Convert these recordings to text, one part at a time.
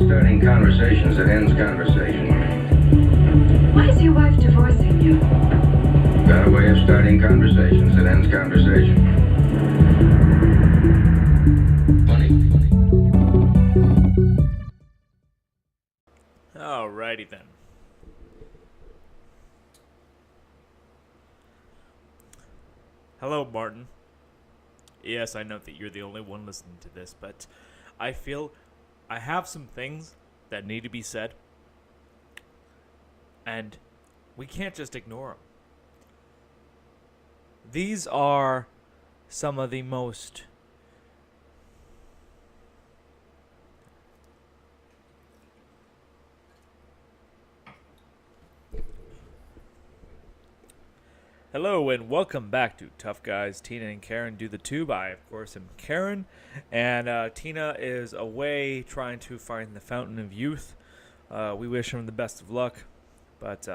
starting conversations that ends conversation. Why is your wife divorcing you? Got a way of starting conversations that ends conversation. Funny. Alrighty then. Hello, Martin. Yes, I know that you're the only one listening to this, but I feel I have some things that need to be said, and we can't just ignore them. These are some of the most Hello and welcome back to Tough Guys. Tina and Karen do the tube. I, of course, am Karen, and Tina is away trying to find the fountain of youth. We wish him the best of luck, but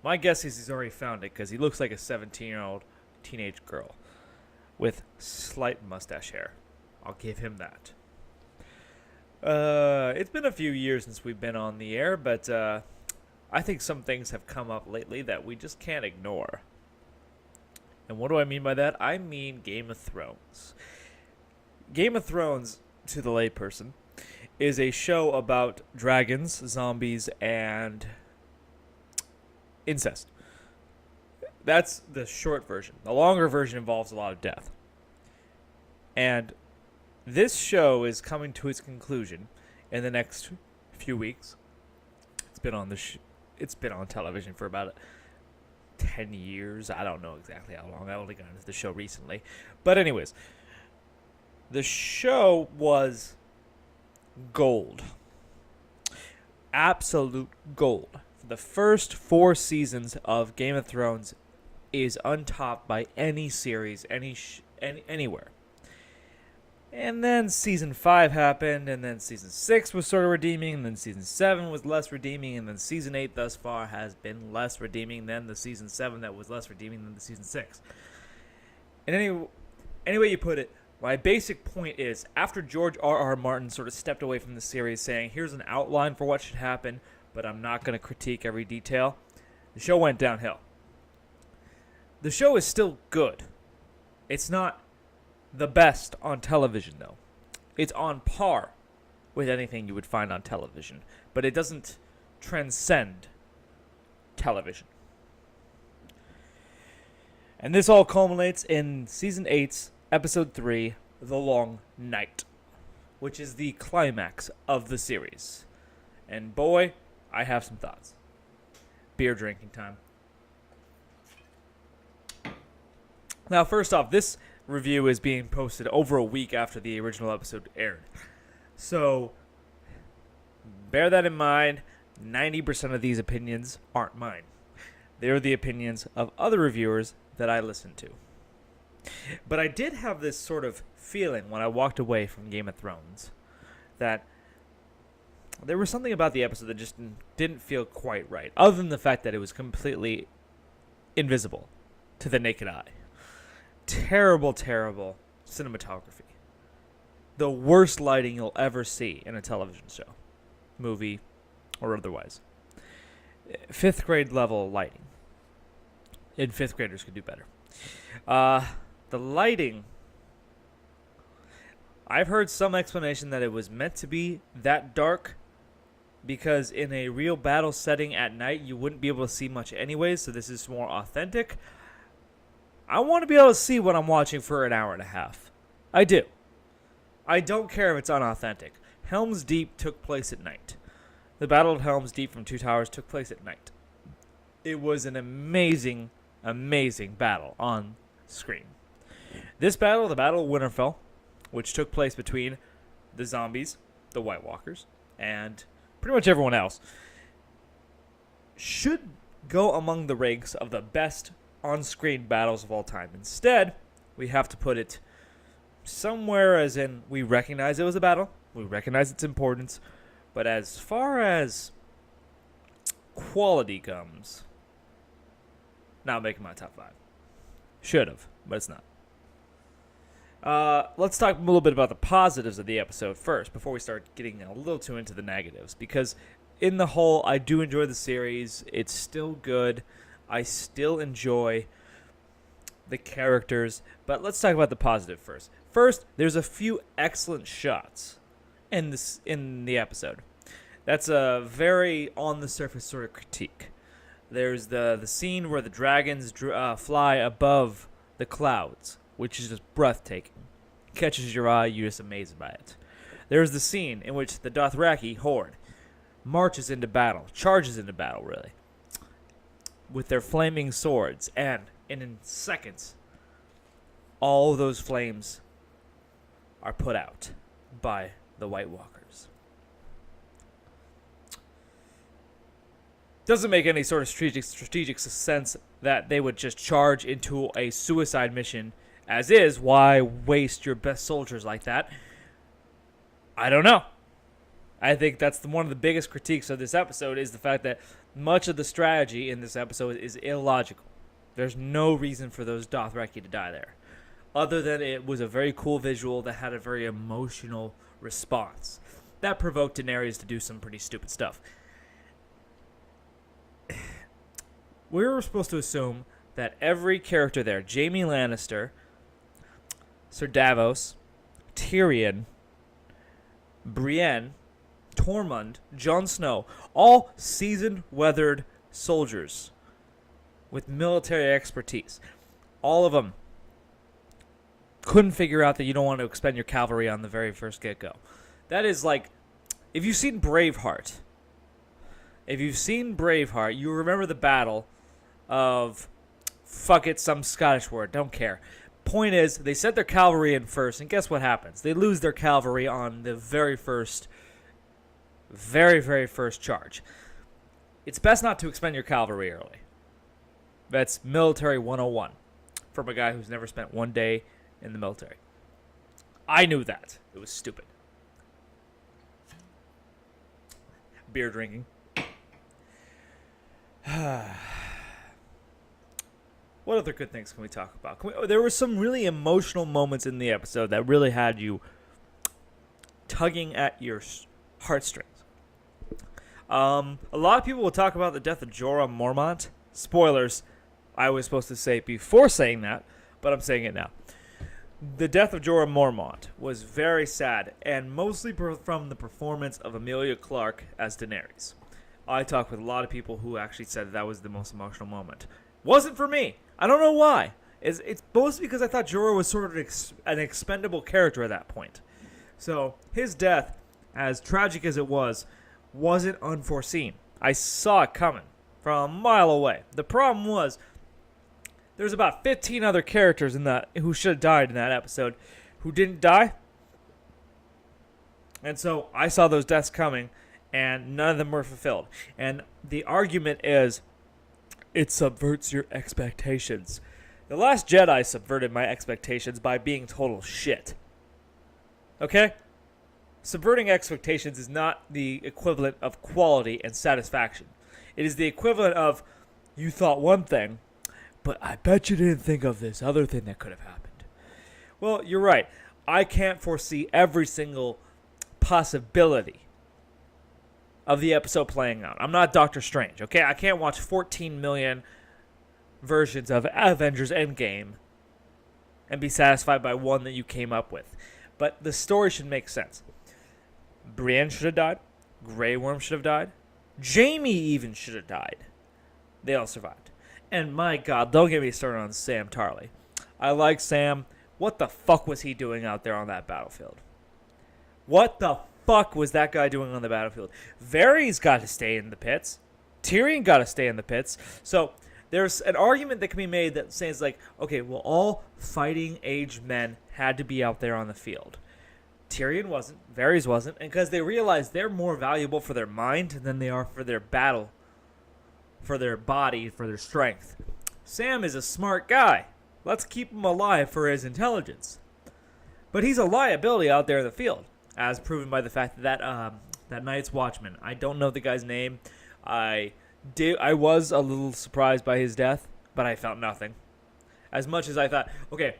my guess is he's already found it because he looks like a 17-year-old teenage girl with slight mustache hair. I'll give him that. It's been a few years since we've been on the air, but I think some things have come up lately that we just can't ignore. And what do I mean by that? I mean Game of Thrones. Game of Thrones, to the layperson, is a show about dragons, zombies, and incest. That's the short version. The longer version involves a lot of death. And this show is coming to its conclusion in the next few weeks. It's been on It's been on television for about 10 years. I don't know exactly how long. I only got into the show recently. But anyways, the show was gold. Absolute gold. The first 4 seasons of Game of Thrones is untopped by any series, anywhere. And then Season 5 happened, and then Season 6 was sort of redeeming, and then Season 7 was less redeeming, and then Season 8 thus far has been less redeeming than the Season 7 that was less redeeming than the Season 6. And any way you put it, my basic point is, after George R.R. Martin sort of stepped away from the series saying, here's an outline for what should happen, but I'm not going to critique every detail, the show went downhill. The show is still good. It's not the best on television, though. It's on par with anything you would find on television, but it doesn't transcend television. And this all culminates in Season 8's Episode 3, The Long Night, which is the climax of the series. And boy, I have some thoughts. Beer drinking time. Now, first off, this review is being posted over a week after the original episode aired. So, bear that in mind. 90% of these opinions aren't mine. They're the opinions of other reviewers that I listen to. But I did have this sort of feeling when I walked away from Game of Thrones that there was something about the episode that just didn't feel quite right, other than the fact that it was completely invisible to the naked eye. Terrible, terrible cinematography. The worst lighting you'll ever see in a television show, movie, or otherwise. 5th grade level lighting. And 5th graders could do better. The lighting, I've heard some explanation that it was meant to be that dark because in a real battle setting at night, you wouldn't be able to see much anyways, so this is more authentic. I want to be able to see what I'm watching for an hour and a half. I do. I don't care if it's unauthentic. Helm's Deep took place at night. The Battle of Helm's Deep from Two Towers took place at night. It was an amazing, amazing battle on screen. This battle, the Battle of Winterfell, which took place between the zombies, the White Walkers, and pretty much everyone else, should go among the ranks of the best on-screen battles of all time. Instead, we have to put it somewhere as in we recognize it was a battle, we recognize its importance, but as far as quality comes, not making my top 5. Should have, but it's not. Let's talk a little bit about the positives of the episode first, before we start getting a little too into the negatives. Because in the whole, I do enjoy the series. It's still good. I still enjoy the characters. But let's talk about the positive first. First, there's a few excellent shots in the episode. That's a very on-the-surface sort of critique. There's the scene where the dragons fly above the clouds, which is just breathtaking. Catches your eye, you're just amazed by it. There's the scene in which the Dothraki horde marches into battle, charges into battle, really, with their flaming swords, and in seconds, all those flames are put out by the White Walkers. Doesn't make any sort of strategic sense that they would just charge into a suicide mission as is. Why waste your best soldiers like that? I don't know. I think that's one of the biggest critiques of this episode, is the fact that much of the strategy in this episode is illogical. There's no reason for those Dothraki to die there, other than it was a very cool visual that had a very emotional response that provoked Daenerys to do some pretty stupid stuff. We were supposed to assume that every character there, Jaime Lannister, Sir Davos, Tyrion, Brienne, Tormund, Jon Snow, all seasoned, weathered soldiers with military expertise. All of them couldn't figure out that you don't want to expend your cavalry on the very first get-go. That is like, if you've seen Braveheart, you remember the battle of, fuck it, some Scottish word, don't care. Point is, they sent their cavalry in first, and guess what happens? They lose their cavalry on the very first charge. It's best not to expend your cavalry early. That's military 101 from a guy who's never spent one day in the military. I knew that. It was stupid. Beer drinking. What other good things can we talk about? There were some really emotional moments in the episode that really had you tugging at your heartstrings. A lot of people will talk about the death of Jorah Mormont. Spoilers, I was supposed to say before saying that, but I'm saying it now. The death of Jorah Mormont was very sad, and mostly from the performance of Emilia Clarke as Daenerys. I talked with a lot of people who actually said that was the most emotional moment. Wasn't for me. I don't know why. It's mostly because I thought Jorah was sort of an expendable character at that point. So his death, as tragic as it was, wasn't unforeseen. I saw it coming from a mile away. The problem was, there's about 15 other characters who should have died in that episode who didn't die. And so I saw those deaths coming, and none of them were fulfilled. And the argument is, it subverts your expectations. The Last Jedi subverted my expectations by being total shit. Okay? Subverting expectations is not the equivalent of quality and satisfaction. It is the equivalent of, you thought one thing, but I bet you didn't think of this other thing that could have happened. Well, you're right. I can't foresee every single possibility of the episode playing out. I'm not Doctor Strange, okay? I can't watch 14 million versions of Avengers Endgame and be satisfied by one that you came up with. But the story should make sense. Brienne should have died. Grey Worm should have died. Jaime even should have died. They all survived. And my God, don't get me started on Sam Tarly. I like Sam. What the fuck was he doing out there on that battlefield? What the fuck was that guy doing on the battlefield? Varys got to stay in the pits. Tyrion got to stay in the pits. So there's an argument that can be made that says, like, okay, well, all fighting-aged men had to be out there on the field. Tyrion wasn't. Varys wasn't. And because they realized they're more valuable for their mind than they are for their battle, for their body, for their strength. Sam is a smart guy. Let's keep him alive for his intelligence. But he's a liability out there in the field, as proven by the fact that that Night's Watchman, I don't know the guy's name. I was a little surprised by his death, but I felt nothing. As much as I thought, okay,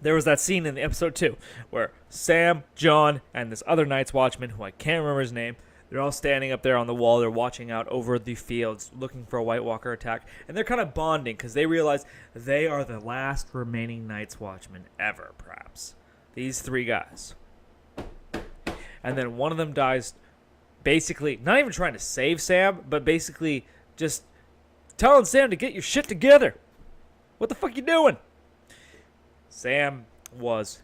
there was that scene in the episode 2 where Sam, John, and this other Night's Watchman, who I can't remember his name, they're all standing up there on the wall. They're watching out over the fields, looking for a White Walker attack. And they're kind of bonding because they realize they are the last remaining Night's Watchmen ever, perhaps. These 3 guys. And then one of them dies, basically, not even trying to save Sam, but basically just telling Sam to get your shit together. What the fuck you doing? Sam was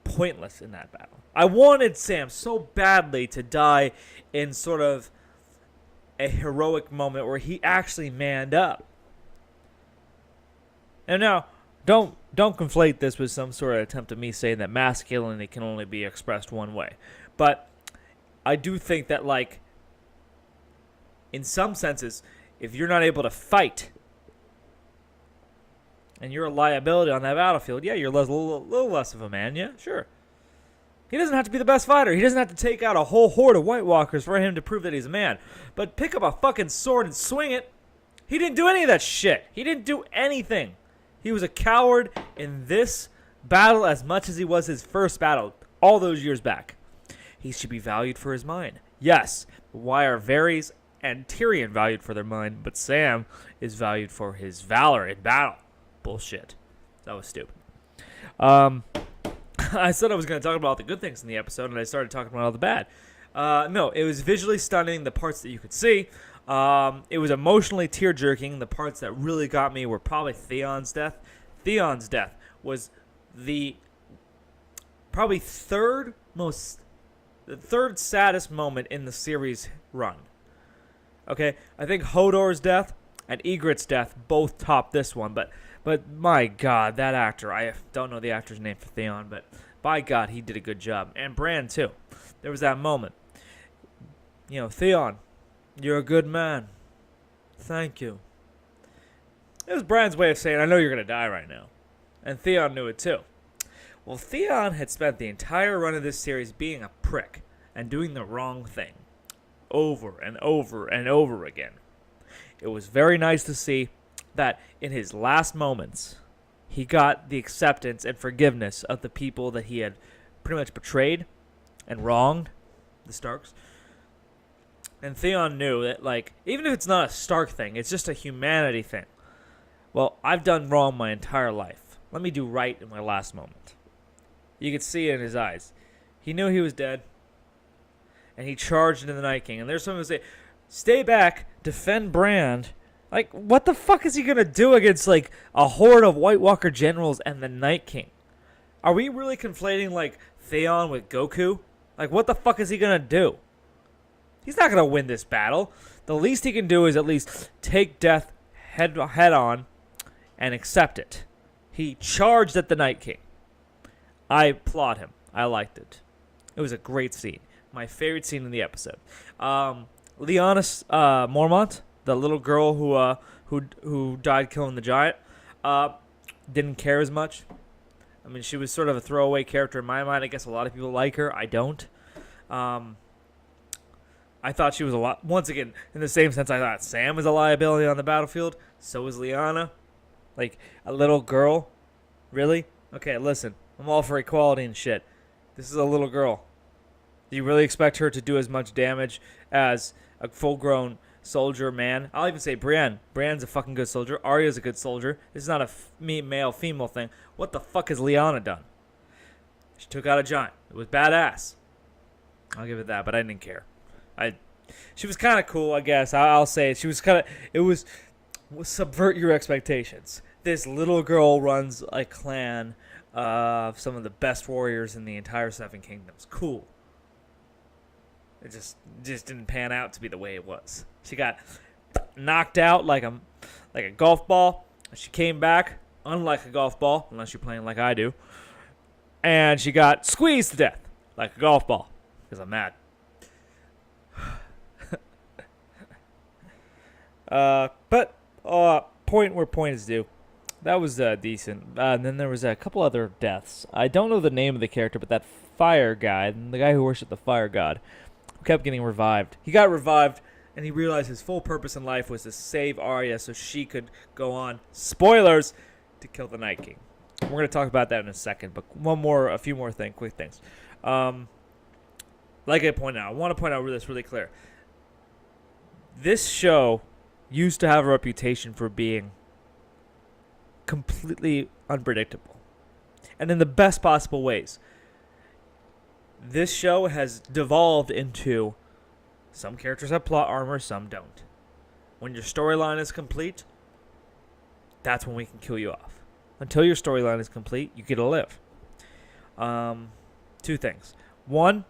pointless in that battle. I wanted Sam so badly to die in sort of a heroic moment where he actually manned up. And now, don't conflate this with some sort of attempt at me saying that masculinity can only be expressed one way. But I do think that, like, in some senses, if you're not able to fight and you're a liability on that battlefield, yeah, you're a little less of a man, yeah, sure. He doesn't have to be the best fighter. He doesn't have to take out a whole horde of White Walkers for him to prove that he's a man. But pick up a fucking sword and swing it. He didn't do any of that shit. He didn't do anything. He was a coward in this battle as much as he was his first battle all those years back. He should be valued for his mind. Yes, why are Varys and Tyrion valued for their mind, but Sam is valued for his valor in battle? Bullshit. That was stupid. I said I was going to talk about all the good things in the episode, and I started talking about all the bad. No, it was visually stunning, the parts that you could see. It was emotionally tear-jerking. The parts that really got me were probably Theon's death. Theon's death was the probably third saddest moment in the series run. Okay, I think Hodor's death and Ygritte's death both topped this one, but my God, that actor, I don't know the actor's name for Theon, but by God, he did a good job. And Bran, too. There was that moment. You know, Theon, you're a good man. Thank you. It was Bran's way of saying, I know you're going to die right now. And Theon knew it, too. Well, Theon had spent the entire run of this series being a prick and doing the wrong thing over and over and over again. It was very nice to see that in his last moments, he got the acceptance and forgiveness of the people that he had pretty much betrayed and wronged, the Starks. And Theon knew that, like, even if it's not a Stark thing, it's just a humanity thing. Well, I've done wrong my entire life. Let me do right in my last moment. You could see it in his eyes. He knew he was dead, and he charged into the Night King. And there's someone who say, stay back, defend Bran. Like, what the fuck is he going to do against, like, a horde of White Walker generals and the Night King? Are we really conflating, like, Theon with Goku? Like, what the fuck is he going to do? He's not going to win this battle. The least he can do is at least take death head on and accept it. He charged at the Night King. I applaud him. I liked it. It was a great scene. My favorite scene in the episode. Lyanna Mormont, the little girl who died killing the giant, didn't care as much. I mean, she was sort of a throwaway character in my mind. I guess a lot of people like her. I don't. I thought she was a lot. Once again, in the same sense, I thought Sam was a liability on the battlefield. So was Lyanna. Like, a little girl. Really? Okay, listen. I'm all for equality and shit. This is a little girl. Do you really expect her to do as much damage as a full-grown soldier man? I'll even say Brienne. Brienne's a fucking good soldier. Arya's a good soldier. This is not a male-female thing. What the fuck has Lyanna done? She took out a giant. It was badass. I'll give it that, but I didn't care. She was kind of cool, I guess. I'll say it. She was kind of. It was subvert your expectations. This little girl runs a clan of some of the best warriors in the entire Seven Kingdoms. Cool. It just didn't pan out to be the way it was. She got knocked out like a golf ball. She came back, unlike a golf ball, unless you're playing like I do. And she got squeezed to death like a golf ball because I'm mad. But point where point is due. That was decent. And then there was a couple other deaths. I don't know the name of the character, but that fire guy, the guy who worshipped the fire god, who kept getting revived. He got revived, and he realized his full purpose in life was to save Arya so she could go on, spoilers, to kill the Night King. We're going to talk about that in a second, but a few more quick things. Like I pointed out, I want to point out this really clear. This show used to have a reputation for being completely unpredictable, and in the best possible ways. This show has devolved into some characters have plot armor, some don't. When your storyline is complete, that's when we can kill you off. Until your storyline is complete, you get to live. Two things. One,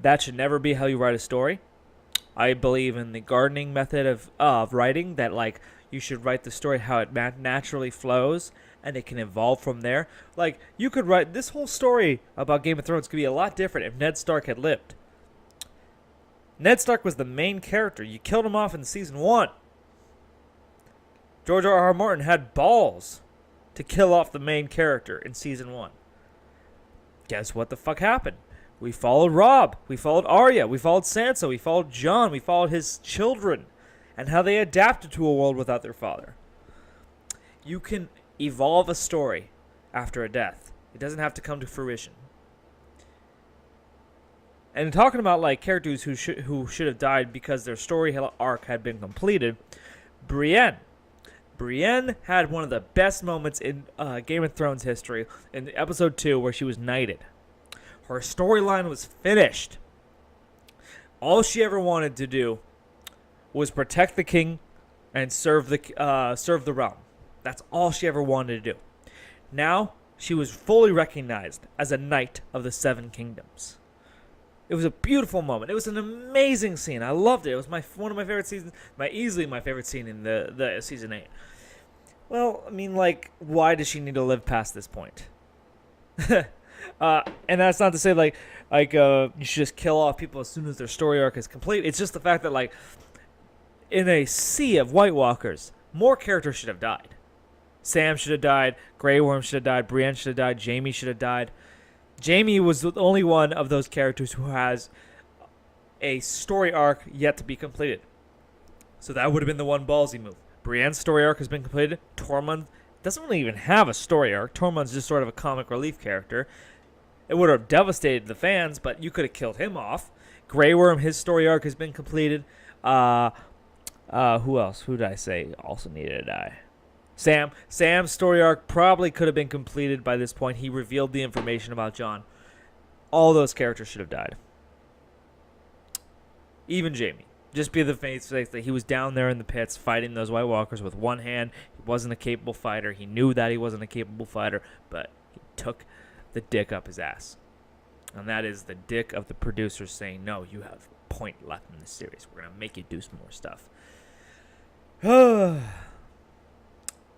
that should never be how you write a story. I believe in the gardening method of writing, that like you should write the story how it naturally flows, and it can evolve from there. Like, you could write this whole story about Game of Thrones could be a lot different if Ned Stark had lived. Ned Stark was the main character. You killed him off in season 1. George R.R. Martin had balls to kill off the main character in season 1. Guess what the fuck happened? We followed Robb. We followed Arya. We followed Sansa. We followed Jon. We followed his children and how they adapted to a world without their father. You can evolve a story after a death. It doesn't have to come to fruition. And talking about like characters who should have died because their story arc had been completed, Brienne had one of the best moments in Game of Thrones history in episode 2 where she was knighted. Her storyline was finished. All she ever wanted to do was protect the king and serve the realm. That's all she ever wanted to do. Now, she was fully recognized as a knight of the Seven Kingdoms. It was a beautiful moment. It was an amazing scene. I loved it. It was one of my favorite seasons. Easily my favorite scene in the season 8. Well, I mean, like, why does she need to live past this point? And that's not to say like you should just kill off people as soon as their story arc is complete. It's just the fact that like in a sea of White Walkers, more characters should have died. Sam should have died. Grey Worm should have died. Brienne should have died. Jaime should have died. Jaime was the only one of those characters who has a story arc yet to be completed. So that would have been the one ballsy move. Brienne's story arc has been completed. Tormund doesn't really even have a story arc. Tormund's just sort of a comic relief character. It would have devastated the fans, but you could have killed him off. Grey Worm, his story arc has been completed. Who else? Who did I say also needed to die? Sam's story arc probably could have been completed by this point. He revealed the information about Jon. All those characters should have died. Even Jaime. Just be the face that he was down there in the pits fighting those White Walkers with one hand. He wasn't a capable fighter. He knew that he wasn't a capable fighter, but he took the dick up his ass. And that is the dick of the producers saying, no, you have a point left in this series. We're going to make you do some more stuff.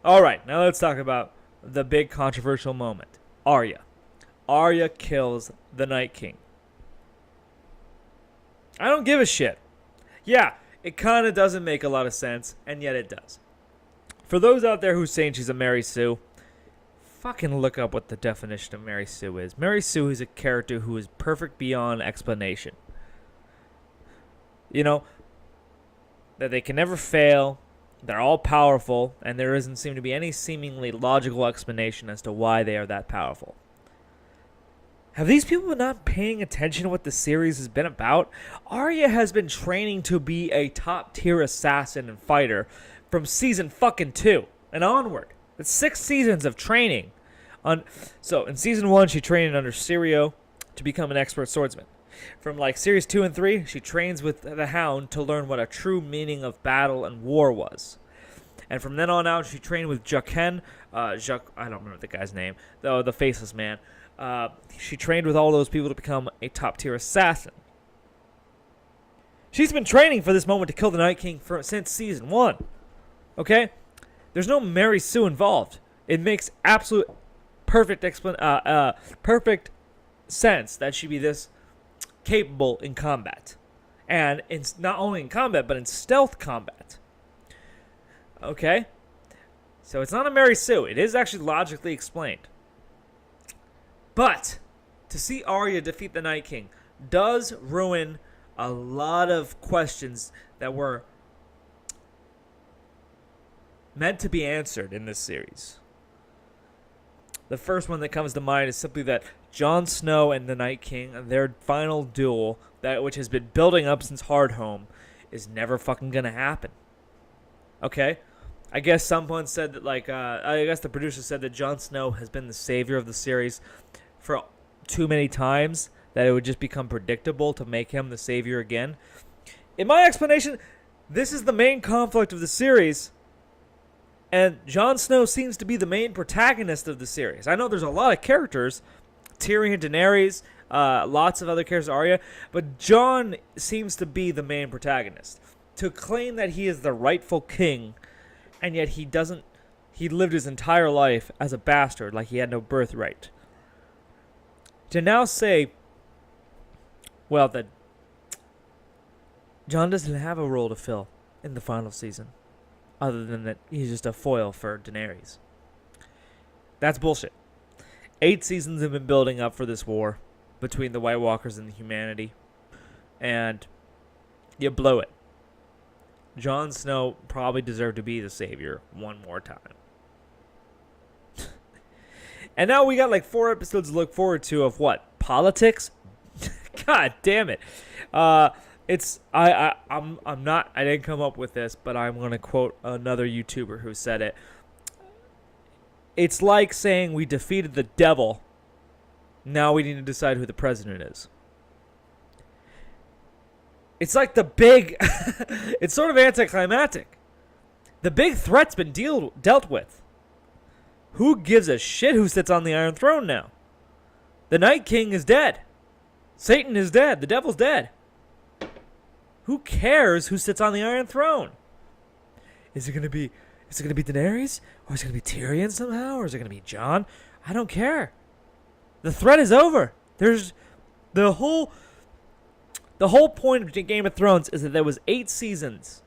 All right, now let's talk about the big controversial moment. Arya. Arya kills the Night King. I don't give a shit. Yeah, it kind of doesn't make a lot of sense, and yet it does. For those out there who's saying she's a Mary Sue, fucking look up what the definition of Mary Sue is. Mary Sue is a character who is perfect beyond explanation. You know, that they can never fail, they're all powerful, and there doesn't seem to be any seemingly logical explanation as to why they are that powerful. Have these people been not paying attention to what the series has been about? Arya has been training to be a top-tier assassin and fighter from season fucking 2 and onward. It's 6 seasons of training. So, in season 1, she trained under Syrio to become an expert swordsman. From, like, series 2 and 3, she trains with the Hound to learn what a true meaning of battle and war was. And from then on out, she trained with Jaqen. I don't remember the guy's name. The faceless man. She trained with all those people to become a top-tier assassin. She's been training for this moment to kill the Night King since season 1. Okay? There's no Mary Sue involved. It makes absolute perfect sense that she'd be this capable in combat. And not only in combat, but in stealth combat. Okay? So it's not a Mary Sue. It is actually logically explained. But to see Arya defeat the Night King does ruin a lot of questions that were meant to be answered in this series. The first one that comes to mind is simply that Jon Snow and the Night King, their final duel, that which has been building up since Hardhome, is never fucking gonna happen. Okay? I guess someone said that, I guess the producer said that Jon Snow has been the savior of the series for too many times that it would just become predictable to make him the savior again. In my explanation, this is the main conflict of the series, and Jon Snow seems to be the main protagonist of the series. I know there's a lot of characters, Tyrion, Daenerys, lots of other characters, Arya, but Jon seems to be the main protagonist. To claim that he is the rightful king, and yet he lived his entire life as a bastard, like he had no birthright. To now say, well, that Jon doesn't have a role to fill in the final season, other than that he's just a foil for Daenerys. That's bullshit. 8 seasons have been building up for this war between the White Walkers and the humanity, and you blew it. Jon Snow probably deserved to be the savior one more time. And now we got like 4 episodes to look forward to of what? Politics? God damn it. I didn't come up with this, but I'm going to quote another YouTuber who said it. It's like saying we defeated the devil. Now we need to decide who the president is. It's like the big... it's sort of anticlimactic. The big threat's been dealt with. Who gives a shit who sits on the Iron Throne now? The Night King is dead. Satan is dead. The devil's dead. Who cares who sits on the Iron Throne? Is it gonna be Daenerys? Or is it gonna be Tyrion somehow? Or is it gonna be Jon? I don't care. The threat is over. There's the whole point of Game of Thrones is that there was 8 seasons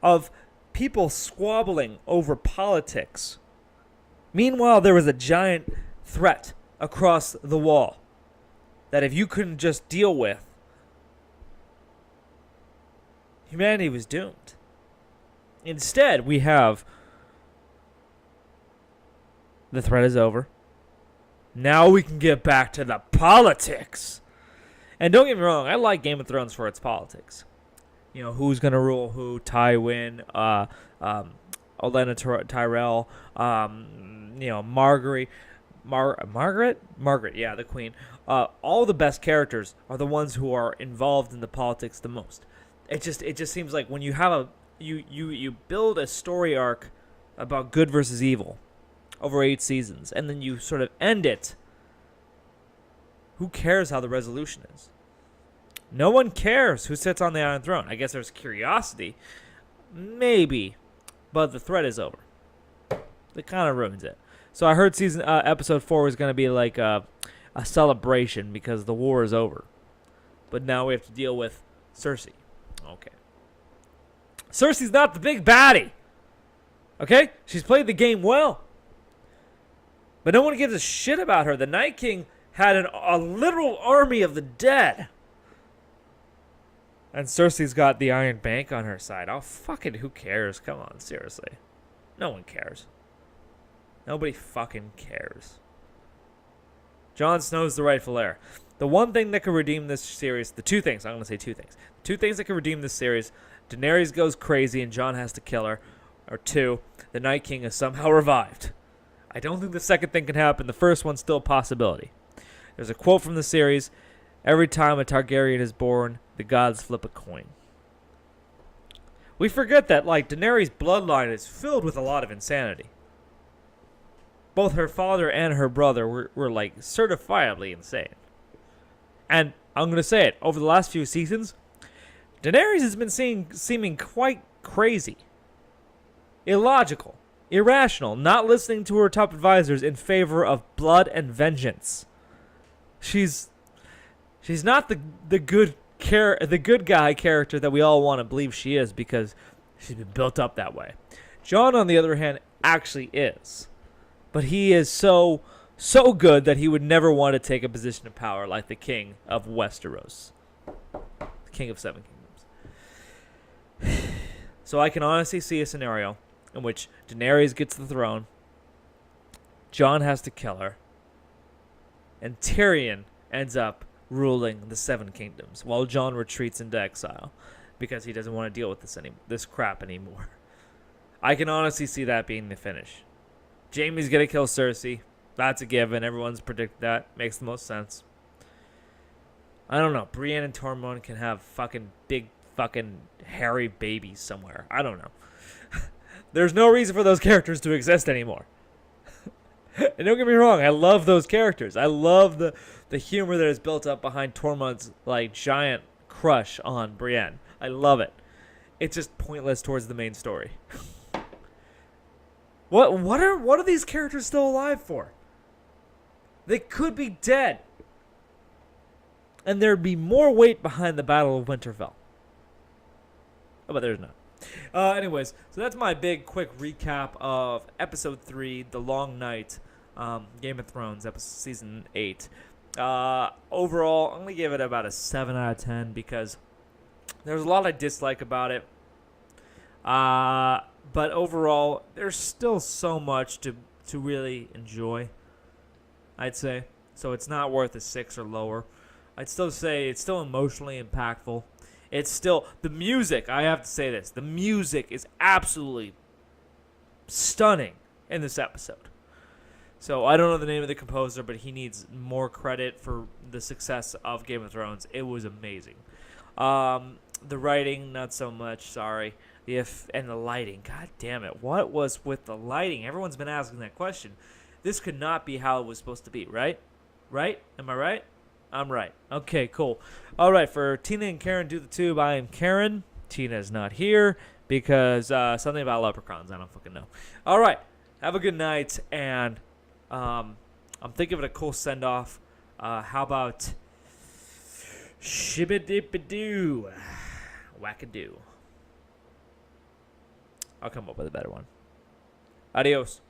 of people squabbling over politics. Meanwhile, there was a giant threat across the wall that if you couldn't just deal with, humanity was doomed. Instead, we have the threat is over. Now we can get back to the politics. And don't get me wrong, I like Game of Thrones for its politics. You know, who's going to rule who, Tywin, Olenna Tyrell, Margaret, yeah, the queen. All the best characters are the ones who are involved in the politics the most. It just seems like when you have you build a story arc about good versus evil over 8 seasons, and then you sort of end it. Who cares how the resolution is? No one cares who sits on the Iron Throne. I guess there's curiosity, maybe, but the threat is over. It kind of ruins it. So I heard episode 4 was going to be like a celebration because the war is over, but now we have to deal with Cersei. Okay. Cersei's not the big baddie. Okay? She's played the game well. But no one gives a shit about her. The Night King had a literal army of the dead. And Cersei's got the Iron Bank on her side. Oh, fucking who cares? Come on, seriously. No one cares. Nobody fucking cares. Jon Snow's the rightful heir. The one thing that could redeem this series, the 2 things, I'm going to say 2 things. 2 things that could redeem this series, Daenerys goes crazy and Jon has to kill her. Or 2, the Night King is somehow revived. I don't think the second thing can happen. The first one's still a possibility. There's a quote from the series, every time a Targaryen is born, the gods flip a coin. We forget that, Daenerys' bloodline is filled with a lot of insanity. Both her father and her brother were certifiably insane. And I'm going to say it, over the last few seasons, Daenerys has been seeming quite crazy. Illogical. Irrational. Not listening to her top advisors in favor of blood and vengeance. She's not the good guy character that we all want to believe she is because she's been built up that way. Jon, on the other hand, actually is. But he is so good that he would never want to take a position of power like the king of Westeros. The king of 7 kingdoms. So I can honestly see a scenario in which Daenerys gets the throne, Jon has to kill her. And Tyrion ends up ruling the Seven Kingdoms while Jon retreats into exile because he doesn't want to deal with this crap anymore. I can honestly see that being the finish. Jaime's going to kill Cersei. That's a given. Everyone's predicted that. Makes the most sense. I don't know. Brienne and Tormund can have fucking big fucking hairy babies somewhere. I don't know. There's no reason for those characters to exist anymore. And don't get me wrong, I love those characters. I love the humor that is built up behind Tormund's like giant crush on Brienne. I love it. It's just pointless towards the main story. What are these characters still alive for? They could be dead. And there'd be more weight behind the Battle of Winterfell. Oh, but there's not. Anyways, so that's my big, quick recap of Episode 3, The Long Night, Game of Thrones, Season 8. Overall, I'm going to give it about a 7 out of 10 because there's a lot I dislike about it. But overall, there's still so much to really enjoy, I'd say. So it's not worth a 6 or lower. I'd still say it's still emotionally impactful. It's still, the music, I have to say this, the music is absolutely stunning in this episode. So I don't know the name of the composer, but he needs more credit for the success of Game of Thrones. It was amazing. The writing, not so much, sorry. And the lighting, god damn it. What was with the lighting? Everyone's been asking that question. This could not be how it was supposed to be, right? Right? Am I right? I'm right. Okay, cool. All right, for Tina and Karen Do the Tube, I am Karen. Tina's not here because something about leprechauns. I don't fucking know. All right, have a good night, and I'm thinking of a cool send-off. How about Shibidibidoo? Wackadoo. I'll come up with a better one. Adios.